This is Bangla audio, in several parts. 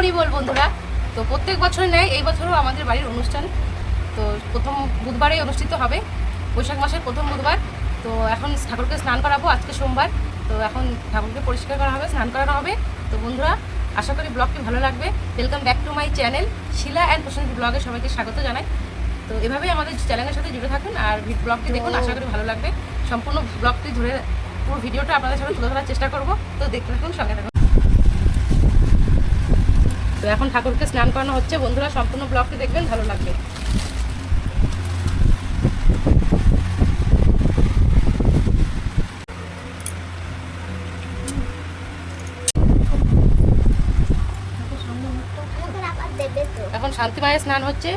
হরি বল বন্ধুরা। তো প্রত্যেক বছর নেয়, এই বছরও আমাদের বাড়ির অনুষ্ঠান। তো প্রথম বুধবারেই অনুষ্ঠিত হবে, বৈশাখ মাসের প্রথম বুধবার। তো এখন ঠাকুরকে স্নান করাবো, আজকে সোমবার। তো এখন ঠাকুরকে পরিষ্কার করা হবে, স্নান করানো হবে। তো বন্ধুরা আশা করি ব্লগটি ভালো লাগবে। Welcome back to my channel Shila and প্রশান্তি ব্লগে সবাইকে স্বাগত জানাই। তো এভাবেই আমাদের চ্যানেলের সাথে জুড়ে থাকুন আর ব্লগটি দেখুন, আশা করি ভালো লাগবে। সম্পূর্ণ ব্লগটি ধরে পুরো ভিডিওটা আপনাদের সাথে তুলে ধরার চেষ্টা করব। তো দেখতে থাকুন, সঙ্গে থাকুন। তো এখন ঠাকুরকে স্নান করানো হচ্ছে বন্ধুরা, সম্পূর্ণ ব্লগটি দেখবেন, ভালো লাগবে। এখন শান্তি মায়ের স্নান হচ্ছে।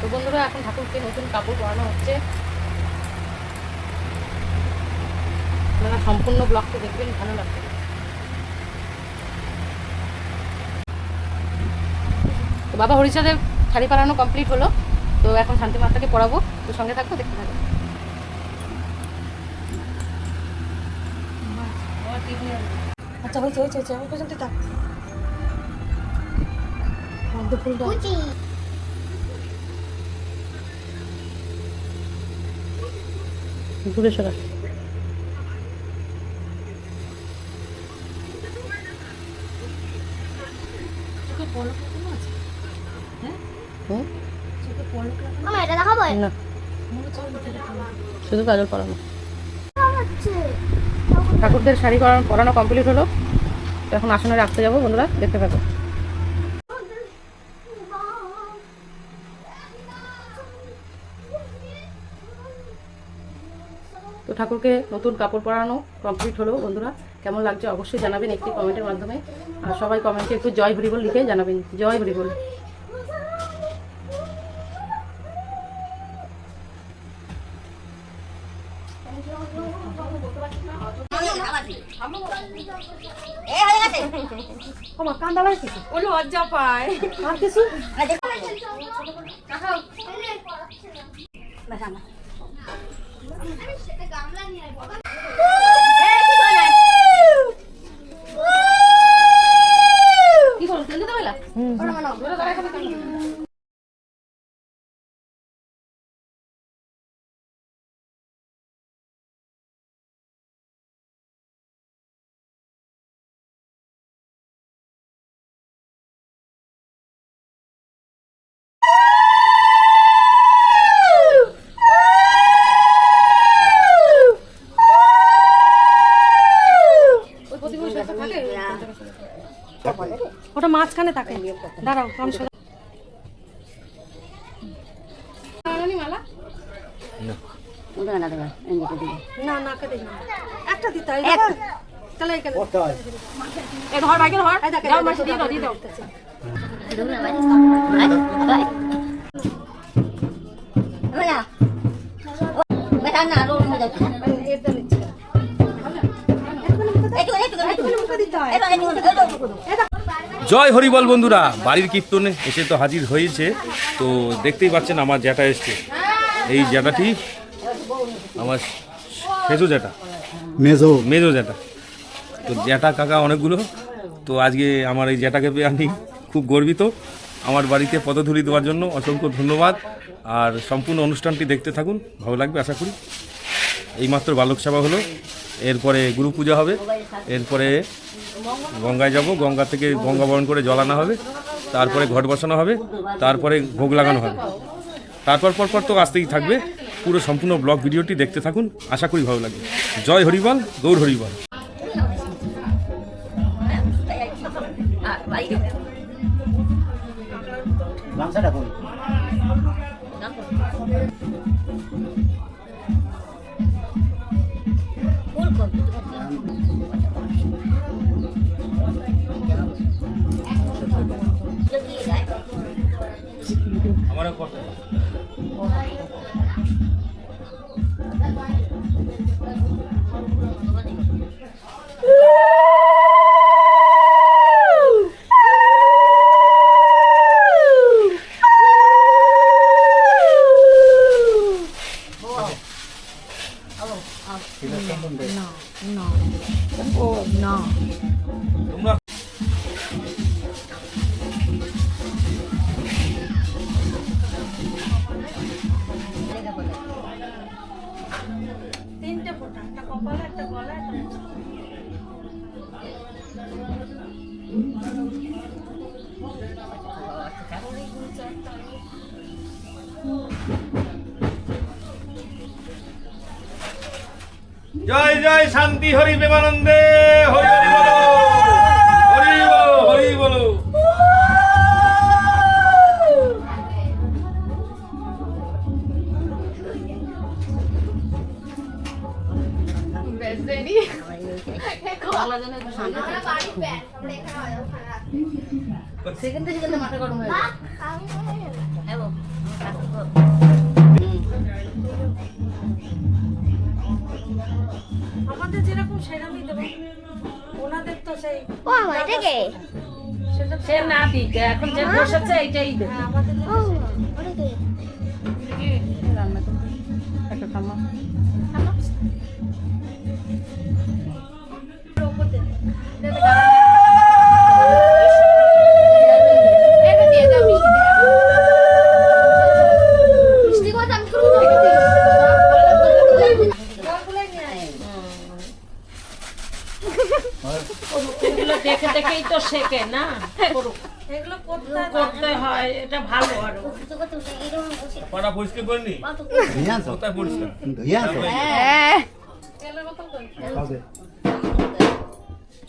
তো বন্ধুরা এখন ঠাকুরকে নতুন কাপড় পরানো হচ্ছে। আপনারা সম্পূর্ণ ব্লগটি দেখবেন, ভালো লাগবে। তো বাবা হরিচাঁদের শাড়ি পরানো কমপ্লিট হলো। তো এখন শান্তি মাতাকে পরাবো, তো সঙ্গে থাকবো, দেখতে থাকবো। আচ্ছা হয়েছে হয়েছে হয়েছে আমার পর্যন্ত থাক। দূরে সরা। শুধু কাজল পরানো। ঠাকুরদের শাড়ি পরানো কমপ্লিট হলো। তো এখন আসনে রাখতে যাবো বন্ধুরা, দেখতে পাবো। তো ঠাকুরকে নতুন কাপড় পরানো কমপ্লিট হলো বন্ধুরা। কেমন লাগছে অবশ্যই জানাবেন একটি কমেন্টের মাধ্যমে। আর সবাই কমেন্টে একটু জয় হরি বল লিখে জানাবেন, জয় হরি বল। কান্দা লাগে কিছু ও লজ্জা পায় আর কিছু কি করো, তেল দিতে পারলা? ওটা মাঝখানে থাকে। দাঁড়াও আমি না না কেটে একটা দিতে হয় তাহলে এখানে এ ধর বাইকে ধর, দাও মাসি দিয়ে দাও, দিয়ে দাও। জয় হরিবল বন্ধুরা, বাড়ির কীর্তনে এসে তো হাজির হয়েছে। তো দেখতেই পাচ্ছেন আমার জ্যাঠা এসছে। এই জ্যাঠাটি আমার মেজো জ্যাঠা, মেজো জ্যাঠা। তো জ্যাঠা কাকা অনেকগুলো। তো আজকে আমার এই জ্যাঠাকে পেয়ে আমি খুব গর্বিত। আমার বাড়িতে পদধূলি দেওয়ার জন্য অসংখ্য ধন্যবাদ। আর সম্পূর্ণ অনুষ্ঠানটি দেখতে থাকুন, ভালো লাগবে আশা করি। এইমাত্র বালক সেবা হলো, এরপরে গুরু পূজা হবে, এরপরে গঙ্গায় যাব, গঙ্গা থেকে গঙ্গা বরণ করে জল আনা হবে, তারপরে ঘট বসানো হবে, তারপরে ভোগ লাগানো হবে, তারপর পরপর তো আসতেই থাকবে। পুরো সম্পূর্ণ ব্লগ ভিডিওটি দেখতে থাকুন, আশা করি ভালো লাগবে। জয় হরিবল, গৌর হরিবল। আমারও করতে জয় জয় শান্তি হরি প্রেমানন্দে হরি হরি বলো, হরি বলো, হরি বলো। সেকেন্ডে সেকেন্ডে মাথা গরম হয়ে যায়। আমাদের যেরকম সেরকমই দেবো, ওনাদের তো সেই ও আমার থেকে সেটা সে না দিক, এখন যে বসেছে এইটাই দেবে। হ্যাঁ, আমাদের ও ওটা থেকে রান্না করবে একটা খামা ওপর দেবে। এটা দিয়ে দাও মিষ্টি কথা আমি করব জলগুলোই নিয়ে আয়। এগুলো দেখে দেখেই তো শেখে না, এগুলো করতে করতে হয়, এটা ভালো আরো। তো কত এরকম বসে পাটা পরিষ্কার করিনি? কত কোথায় পরিষ্কার? তেলের মতন করে।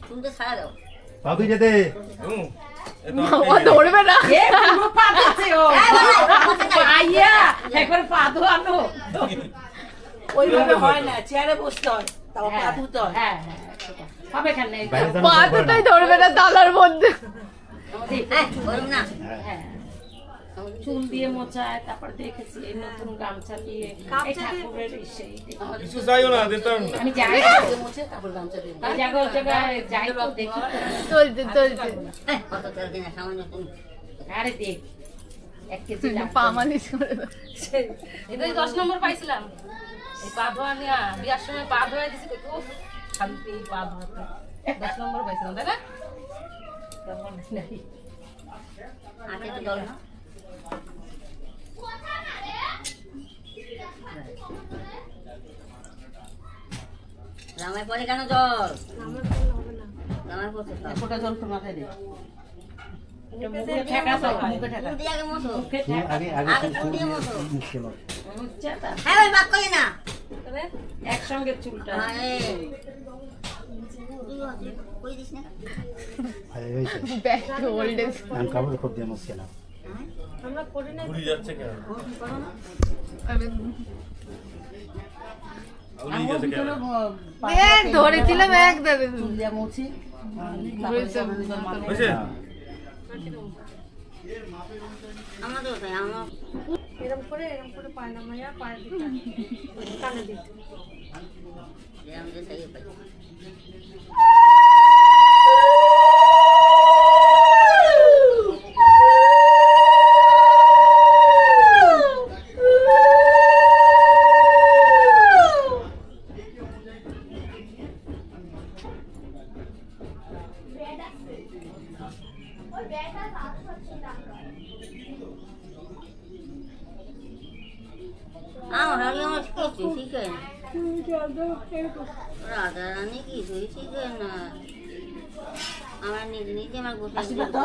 শুনতে ছাড়া দাও পাবি যেতে হুম, এ তো আপনি- এ পুরো পা দিচ্ছে ও। আইয়া, একবার পা ধোয়ানো। ওইভাবে হয় না, চেয়ারে বসতে হয়, তাও পা ধুতে হয়। হ্যাঁ, হ্যাঁ, হবে কেন? পা দুটোই ধরবে না তালার মধ্যে গরম না হ্যাঁ, চুল দিয়ে মোছায়, তারপর দেখেছি এই নতুন গামছা দিয়ে এই ঠাকুরের সেই কিছু চাইও না, দিতাম না। আমি যাই এই জায়গায় যাই তো দেখি তো। চলছে কত তেল দিন সামান্য তুমি আরে দেখ 1 কেজি পা মালিশ করে দাও এটাই 10 নম্বর পাইছিলাম। এই পা ধোয়া নিয়ে বিয়ার সময় পা ধোয়া দিছি, উফ শান্তি পা ধোয়াতে 10 নম্বর পাইছিলাম, তাই না? তেমন নাই। হাতে তো জল না রামায় পরে কেন জল রামায় পড়ছে তো ফোঁটা জল তো মাথায় দে। এটা মুখে ঠেকা তো, মুখে ঠেকা। ফুল দিয়ে আগে মতো মুখে ঠেকা। আগে আগে আগে ফুল দিয়ে মতো হচ্ছে তা। হ্যাঁ ওই বাদ করলি না একসঙ্গে চুলটা। আরে কই দিস না আমি কাপড় খুব দিয়ে মুছছে না আমরা করি না। ঘুরি যাচ্ছে কেন? করো না আউলি গেছে কেন? ধরেছিলাম এক দেবে চুল দিয়ে মুছি। হয়েছে? আমাদের তাই আমার এরকম করে পায় না মাইয়া পায়ে দিতে হয়। কানে দিতে আমাদের তাই পাই আমার কিছুই শিখে না রাধা রানী কিছুই শিখে না আমার নিজে নিজে আমার গোসল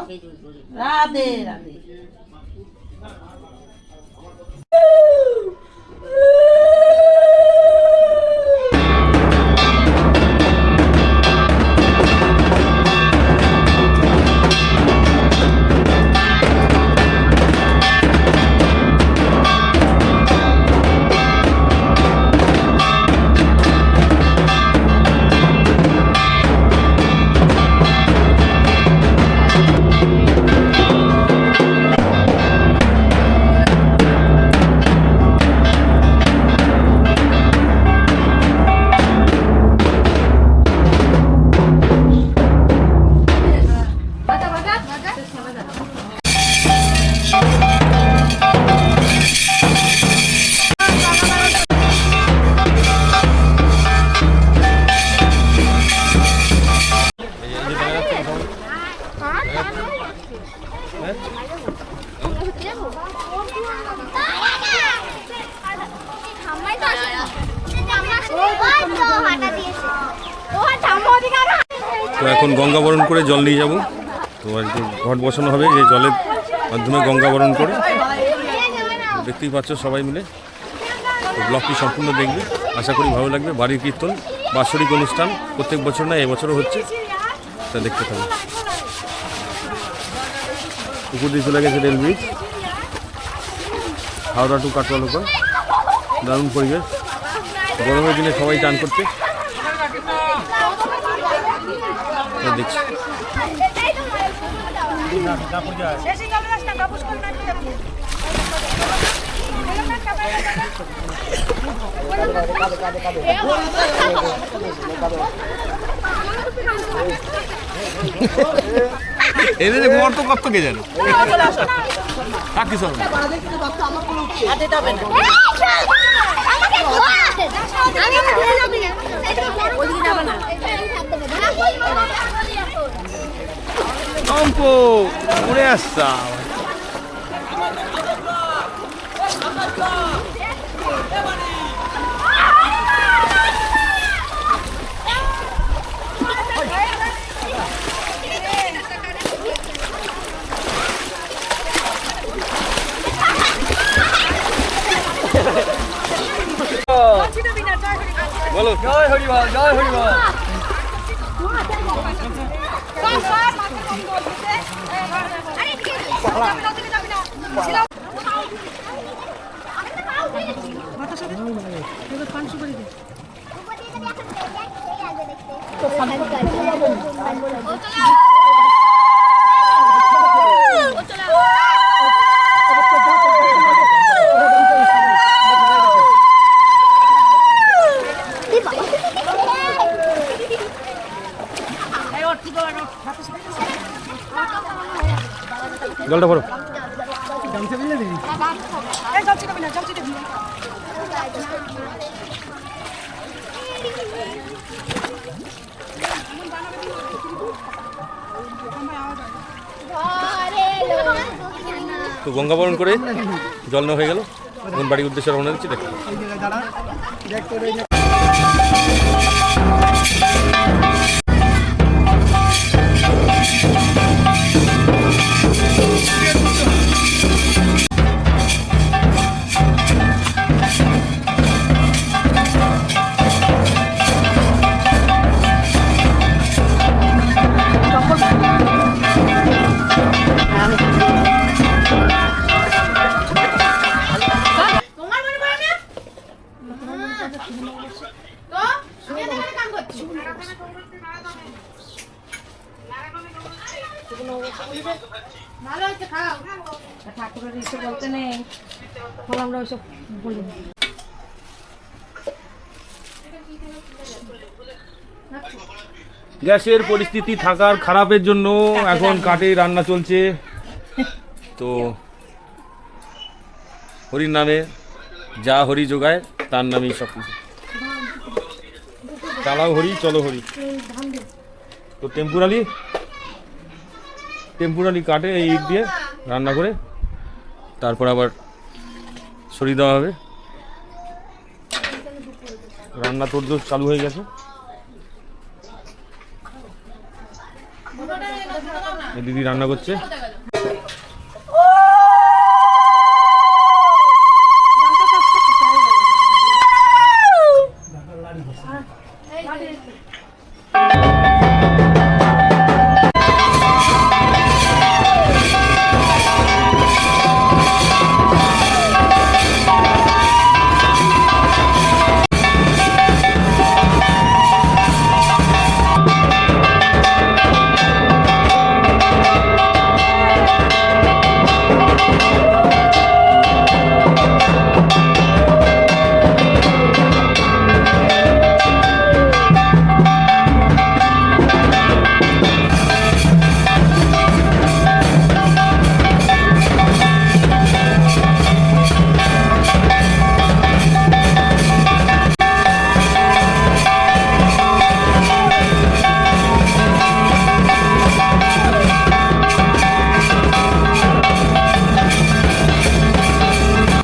খেজুর করি রাধে রাধে। তো এখন গঙ্গা বরণ করে জল নিয়ে যাব। তো আর কি ঘট বসানো হবে, এই জলের মাধ্যমে গঙ্গা বরণ করে দেখতেই পাচ্ছ সবাই মিলে। তো ব্লগটি সম্পূর্ণ দেখবে, আশা করি ভালো লাগবে। বাড়ির কীর্তন বাৎসরিক অনুষ্ঠান, প্রত্যেক বছর না এবছরও হচ্ছে, তা দেখতে থাকবে। উপর দিয়ে চলে গেছে rail bridge, Howrah to Katwa local. দারুণ পরিবেশ, গরমের দিনে সবাই চান করতে দেখছি। এদের মর্ত কত কে জানো কাকি সব অঙ্ক উড়ে আসছা। বলো জয় হরিবল, জয় হরিবল। জলটা ভরো। তো গঙ্গা বরণ করে জল নেওয়া হয়ে গেল, এখন বাড়ির উদ্দেশ্যে রওনা দিচ্ছি। দেখো ঠাকুরের ইচ্ছে বলতে নেই, আমরা ওইসব বলি। গ্যাসের পরিস্থিতি থাকার খারাপের জন্য এখন কাঠে রান্না চলছে। তো হরির নামে যা হরি যোগায় তার নামেই সব কিছু। চালাও হরি, চলো হরি। তো টেম্পুরালি কাটে এই ইট দিয়ে রান্না করে, তারপর আবার সরিয়ে দেওয়া হবে। রান্না তোড়জোড় চালু হয়ে গেছে। দিদি রান্না করছে।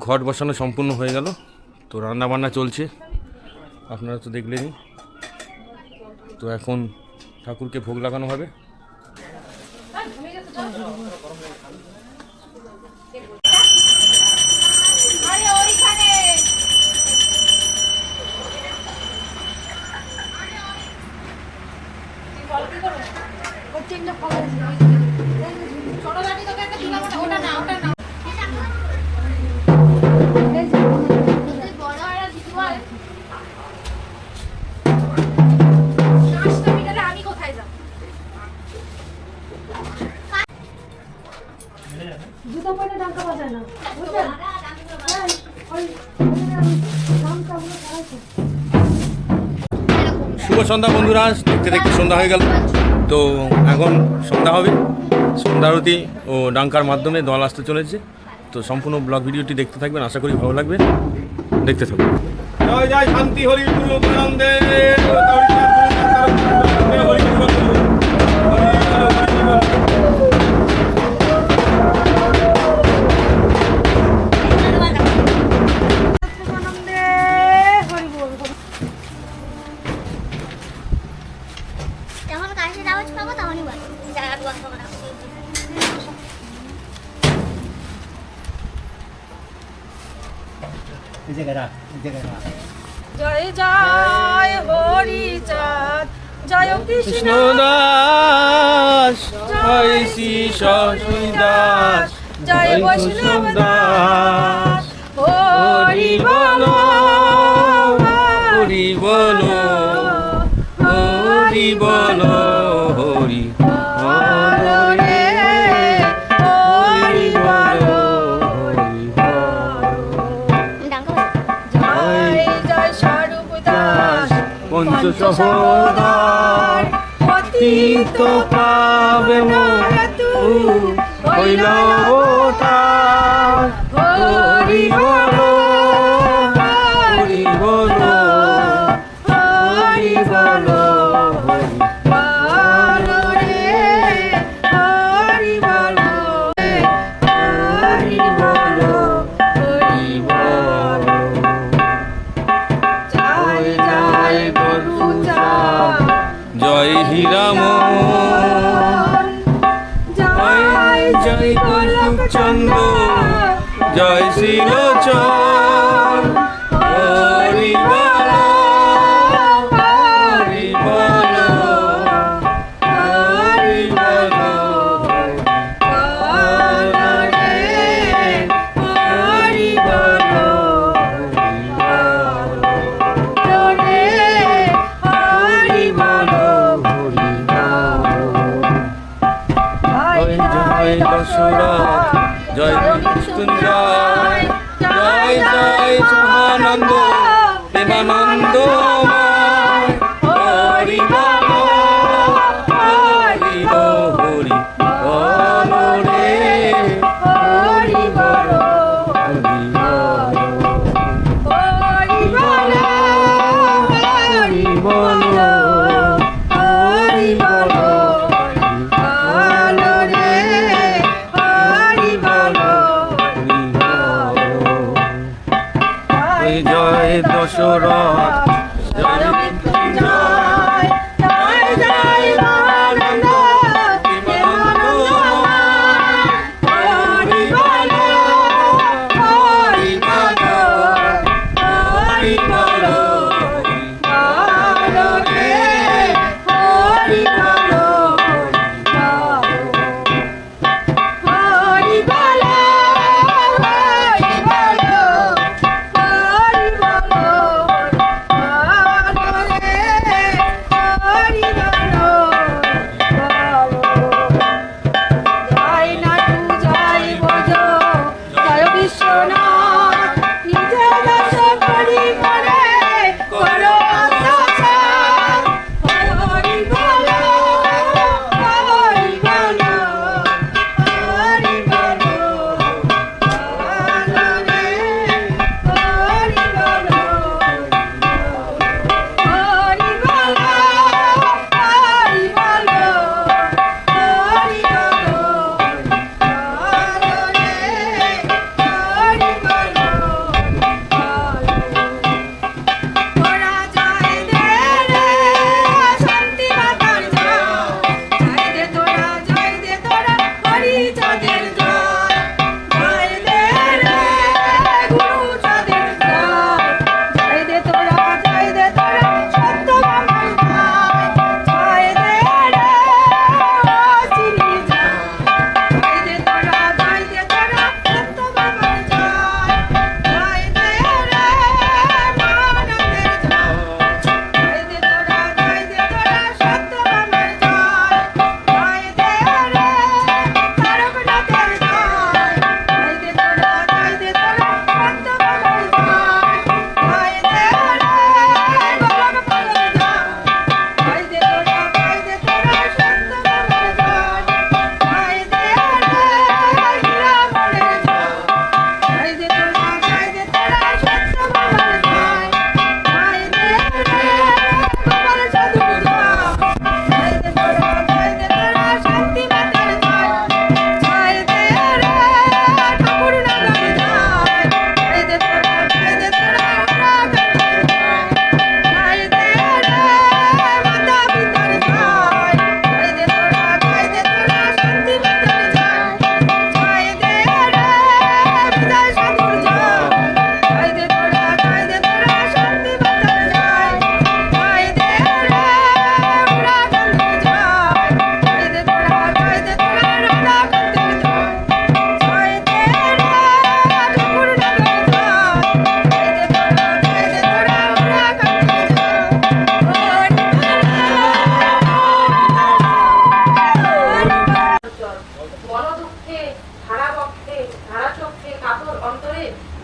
ঘট বসানো সম্পূর্ণ হয়ে গেল। তো রান্না বান্না চলছে, আপনারা তো দেখলেনই। তো এখন ঠাকুরকে ভোগ লাগানো হবে। এখানে ডাঙ্কা বাজায় না বুঝলেন? হ্যাঁ, ওই নামটা হলো সবাইকে। শুভ সন্ধ্যা বন্ধুরা, দেখতে দেখতে সন্ধ্যা হয়ে গেল। তো এখন সন্ধ্যা হবে, সন্ধ্যারতি ও ডাঙ্কার মাধ্যমে দল আসতে চলেছে। তো সম্পূর্ণ ব্লগ ভিডিওটি দেখতে থাকবেন, আশা করি ভালো লাগবে, দেখতে থাকবেন। জয় জয় শান্তি হরি গুরু আনন্দে যখন কাশির আওয়াজ পাবো তখনই বলো জায়গা বন্ধ করা এই জায়গায় রাখ, এই জায়গায় রাখ। জয় জয় হরি চাঁদ, জয় কৃষ্ণ কৃষ্ণ দাস, জয় শ্রী শশী দাস, জয় বৈষ্ণব দাস, হরি বলো হরি বলো হরি বলো হরি বলো রে হরি বলো হরি বলো। জয় জয় স্বরূপ দাস, পঞ্চসহোদর পতিত পাবন হইল অবতার। হরি বলো হরি বলো হরি বলো হরি বলো রে হরি বলো হরি বলো হরি বলো। জয় জয় গুরু চাঁদ, জয় হীরাম, জয় জয় কৌতুক চন্দ্র, জয় শ্রীলোচন। হরি বলো হরি বলো হরি বলো বলো রে হরি বলো বলো রে হরি বলো। জয় জয় দশরথ, জয় মৃত্যুঞ্জয়, জয় জয় সহানন্দ প্রেমানন্দ। হরি বলো হরি হরি বলো রে হরি বলো হরি বলো হরি বলো হরি বলো হরি বলো বলো রে হরি বলো। জয় জয় দশরথ, জয় মৃত্যুঞ্জয়, জয় জয় আনন্দ হরি বলো হরি বলো হরি বলো বলো রে হরি বলো হরি বলো হরি বলো হরি বলো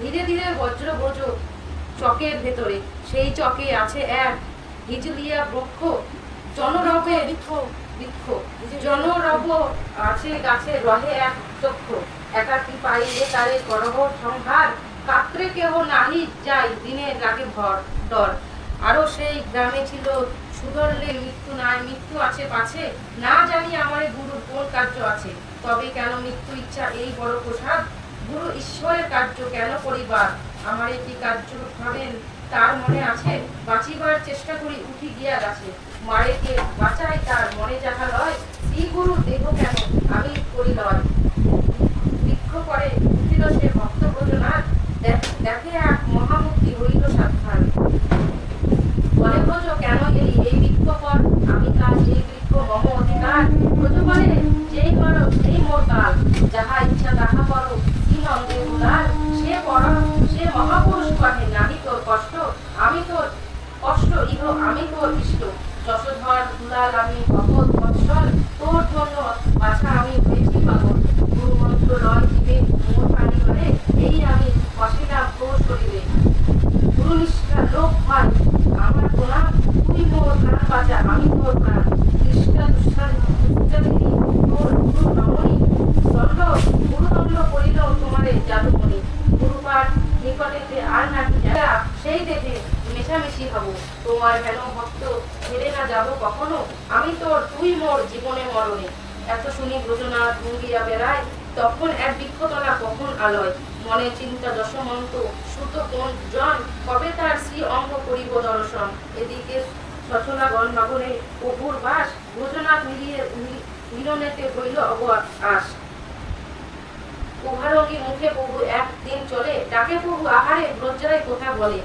ধীরে ধীরে বজ্র ব্রজ চকের ভেতরে, সেই চকে আছে এক হিজলিয়া বৃক্ষ, জনরবে বৃক্ষ জনরব আছে গাছে রহে এক চক্ষু, একাকি পাইলে তারে করহ সংহার, কাত্রে কেহ নাহি যায় দিনে লাগে ভর ডর। আরো সেই গ্রামে ছিল সুদর্লে মৃত্যু নাই, মৃত্যু আছে পাছে, না জানি আমার গুরুর কোন কার্য আছে, তবে কেন মৃত্যু ইচ্ছা এই বড় প্রসাদ, গুরু ঈশ্বরের কার্য কেন করিবার, আমার কি কার্য ভাবেন তার মনে আছে, বাঁচিবার চেষ্টা করি উঠি গিয়া গাছে, মারেকে বাঁচাই তার মনে যাহা লয়, শ্রী গুরু দেহ কেন আমি করি লয়। বৃক্ষ করে উঠিল সে ভক্ত ব্রজনাথ, দেখে এক মহামুক্তি হইল সাক্ষাৎ, বলে ব্রজ কেন এলি এই বৃক্ষ পর, আমি কাল এই বৃক্ষ মম অধিকার, ব্রজ বলে যেই করো সেই মোর কাল, যাহা ইচ্ছা তাহা করো শ্রী নন্দে উদার, সে মহাপুরুষ কহে নাহি তোর কষ্ট, আমি তোর কষ্ট ইহ আমি তোর ইষ্ট, যশোধর দুলাল আমি ভগত বৎসল, তোর জন্য বাছা আমি হয়েছি পাগল, গুরু মন্ত্র লয় জীবে মোর প্রাণী বলে, এই আমি অসিলাম তোর শরীরে, গুরু নিষ্ঠা লোক হয় আমার প্রণাম, তুই মোর প্রাণ বাঁচা আমি তোর প্রাণ, নিষ্ঠা দুষ্টাদিনী তোর গুরু রমণী, দণ্ড গুরুদণ্ড করিল তোমারে জাদুমণি, গুরুপাঠ নিকটেতে আর নাকি যারা সেই দেখে মেশামেশি হব, তোমার কেন ভক্ত ছেড়ে না যাব কখনো, আমি তোর তুই মোর জীবনে মরণে। এত শুনি ব্রজনাথ ভঙ্গিয়া বেড়ায়, তখন এক বৃক্ষতলা কখন আলয়, মনে চিন্তা যশমন্ত সুত কোন জন, কবে তার শ্রী অঙ্গ করিব দর্শন, এদিকে সচলা গণনগরে প্রভুর বাস, ব্রজনাথ মিলনেতে হইল অবআস, উভারঙ্গী মুখে প্রভু একদিন চলে, ডাকে প্রভু আহারে ব্রজরাই কথা বলে,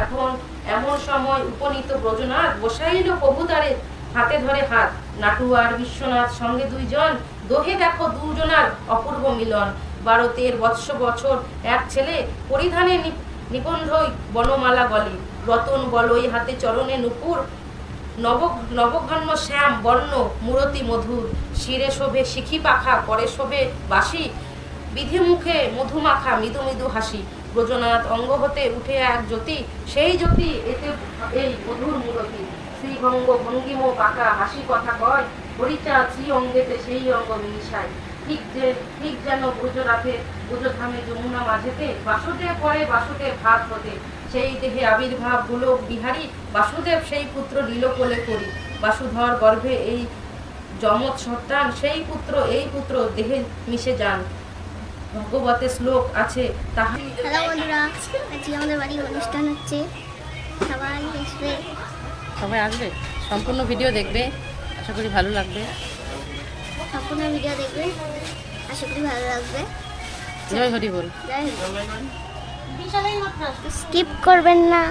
এখন এমন সময় উপনীত ব্রজনাথ, বসাইল প্রভু তারে হাতে ধরে হাত, নাটু আর বিশ্বনাথ সঙ্গে দুইজন, দোহে দেখো দুজনার অপূর্ব মিলন, 12-13 বছর এক ছেলে, পরিধানে নিবন্ধই বনমালা গলে, রতন বলই হাতে চরণে নুপুর, নবঘন্ন শ্যাম বর্ণ মূরতি মধুর, শিরে শোভে শিখি পাখা পরে শোভে বাসি, বিধি মুখে মধুমাখা মৃদু মৃদু হাসি, ব্রজনাথ অঙ্গ হতে উঠে এক জ্যোতি, সেই জ্যোতি এতে এই মধুর মূরতি, শ্রীভঙ্গ ভঙ্গিম পাকা হাসি কথা কয়, হরিচাঁদ শ্রী অঙ্গেতে সেই অঙ্গ মিশায়, ঠিক যেন ব্রজনাথের ব্রজধামে যমুনা মাঝেতে, বাসুদেব পরে বাসুদেব ভাত হতে, সেই দেহে আবির্ভাব গোলক বিহারী, বাসুদেব সেই পুত্র লীল কোলে করি, বাসুধর গর্ভে এই যমজ সন্তান, সেই পুত্র এই পুত্র দেহে মিশে যান, ভগবতে শ্লোক আছে তাহা। হ্যালো বন্ধুরা, আজকে আমাদের বাড়ি অনুষ্ঠান হচ্ছে, সবাই আসবে, সবাই আসবে, সম্পূর্ণ ভিডিও দেখবে, আশা করি ভালো লাগবে। সম্পূর্ণ ভিডিও দেখবে, আশা করি ভালো লাগবে। জয় হরি বল। স্কিপ করবেন না।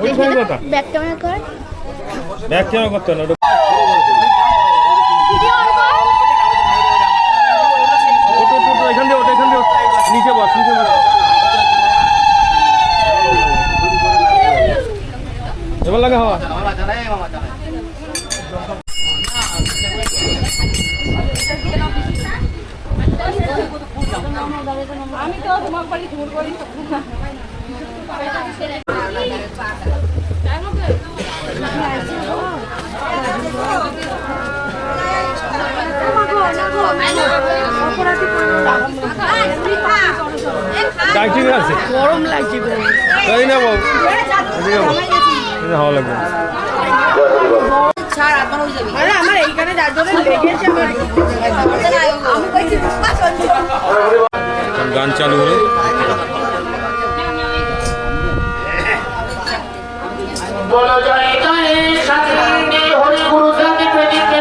ওই সঙ্গে কথা ব্যাক ক্যামেরা কর। ব্যাক ক্যামেরা করতে না ওটা ওটো টোটো এখান দিয়ে ওটা এখান দিয়ে নিচে বস এবার লাগা হওয়া আমি তো তোমার বাড়ি ঘুর করি ঠিক আছে গরম লাগছে তাই না বাবু ভালো লাগবে আরে আমার এইখানে যার জন্য লেগেছে আমার গান চালু হলো বলা যায় গানের সাথে হরি গুরু জাতি প্রেমিকে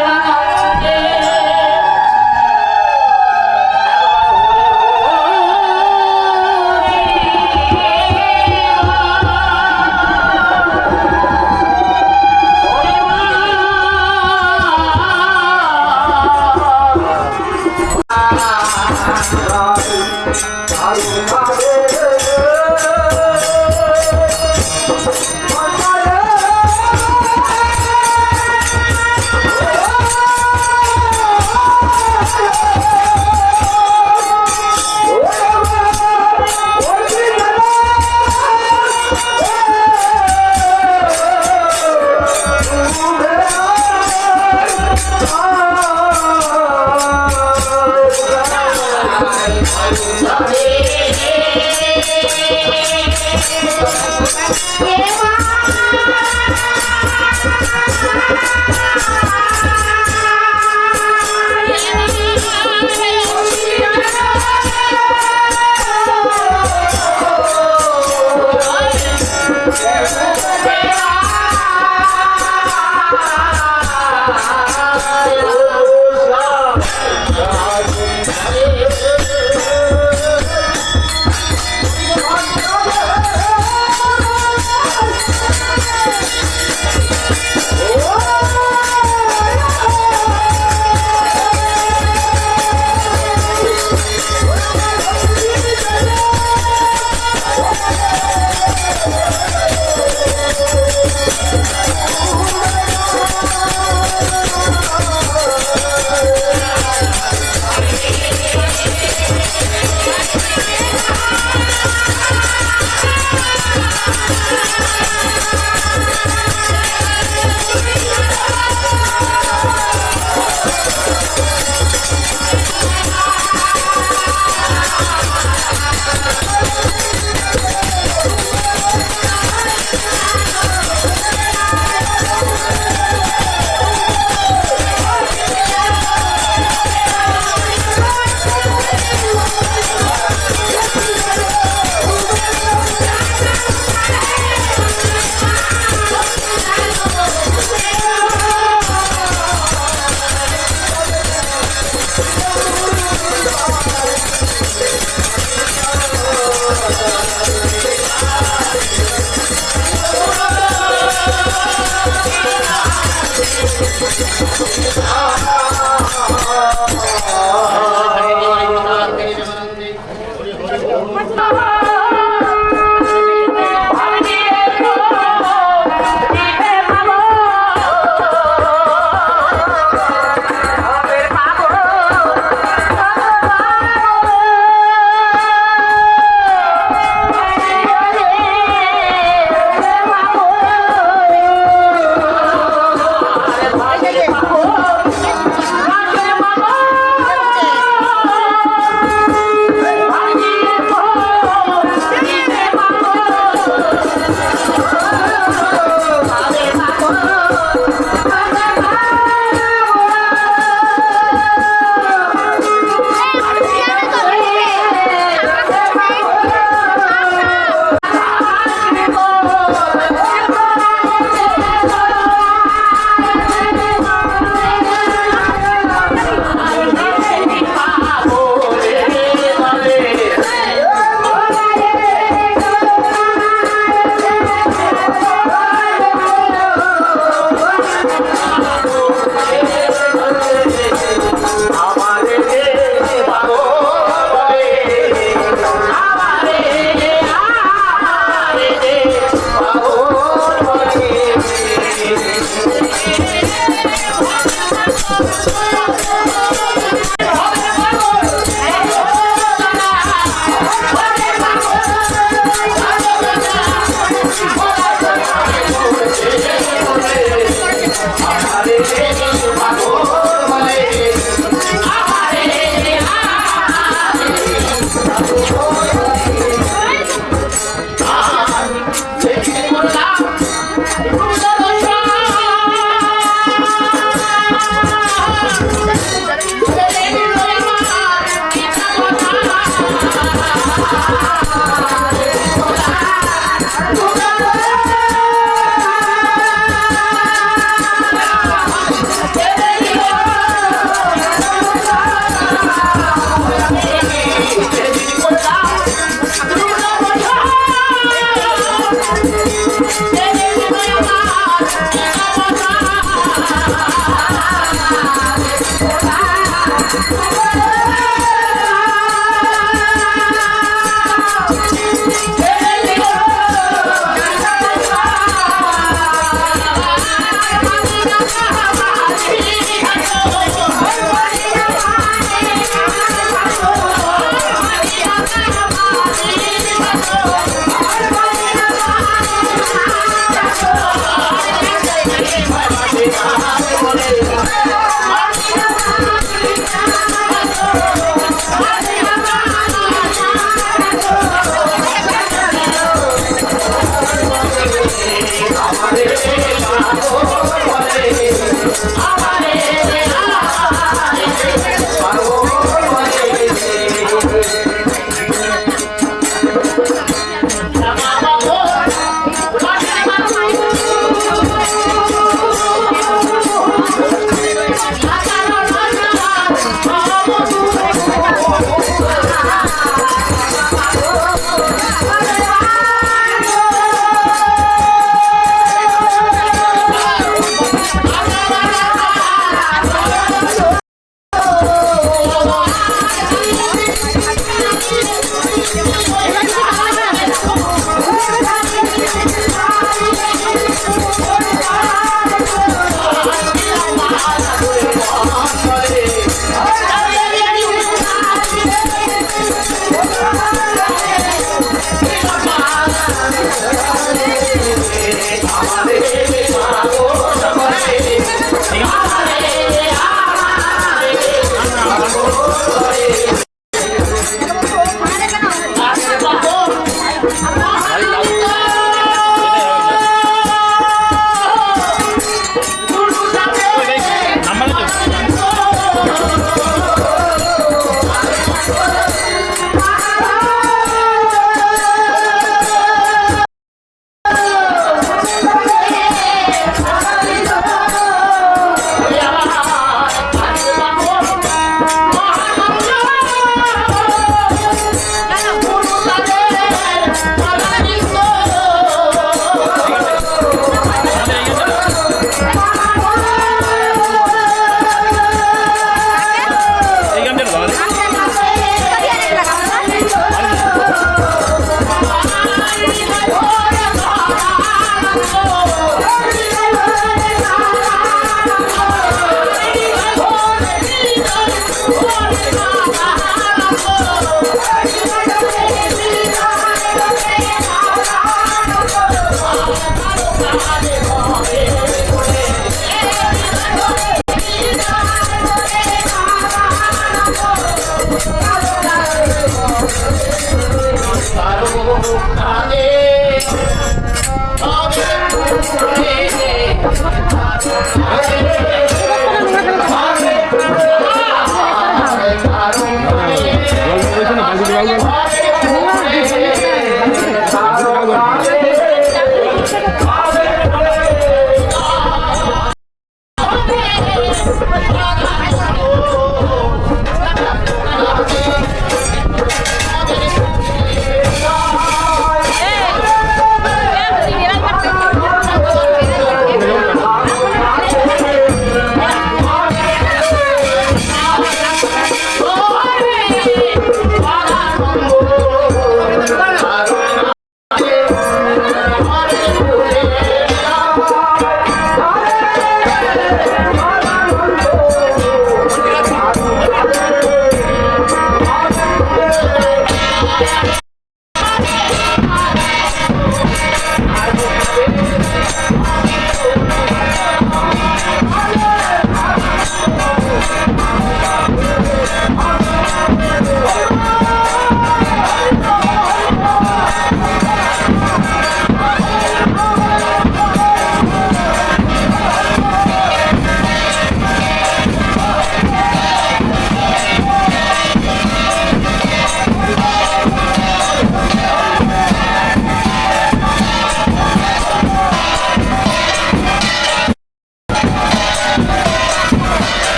Hare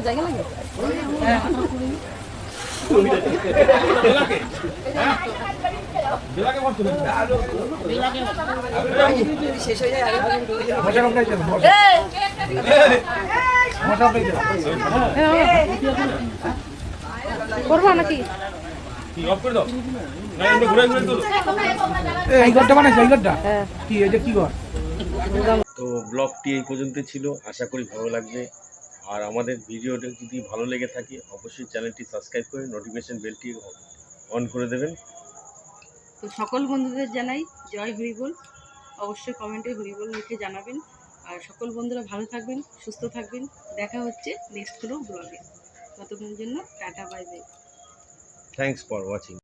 জায়গা লাগে শেষ হয়ে যায় করবো নাকি কি অফ করে দাও না এমনি ঘুরে ঘুরে তোলো এই ঘরটা বানাইছে এই ঘরটা কি এটা কি ঘর তো ব্লগটি এই পর্যন্ত ছিল, আশা করি ভালো লাগবে। আর আমাদের ভিডিওটা যদি ভালো লেগে থাকে অবশ্যই চ্যানেলটি সাবস্ক্রাইব করে নোটিফিকেশন বেলটি অন করে দেবেন। তো সকল বন্ধুদের জানাই জয় হরিবোল। অবশ্যই কমেন্টে হরিবোল লিখে জানাবেন। আর সকল বন্ধুরা ভালো থাকবেন, সুস্থ থাকবেন। দেখা হচ্ছে নেক্সট কোনো ব্লগে। ততক্ষণের জন্য tata bye bye. Thanks for watching.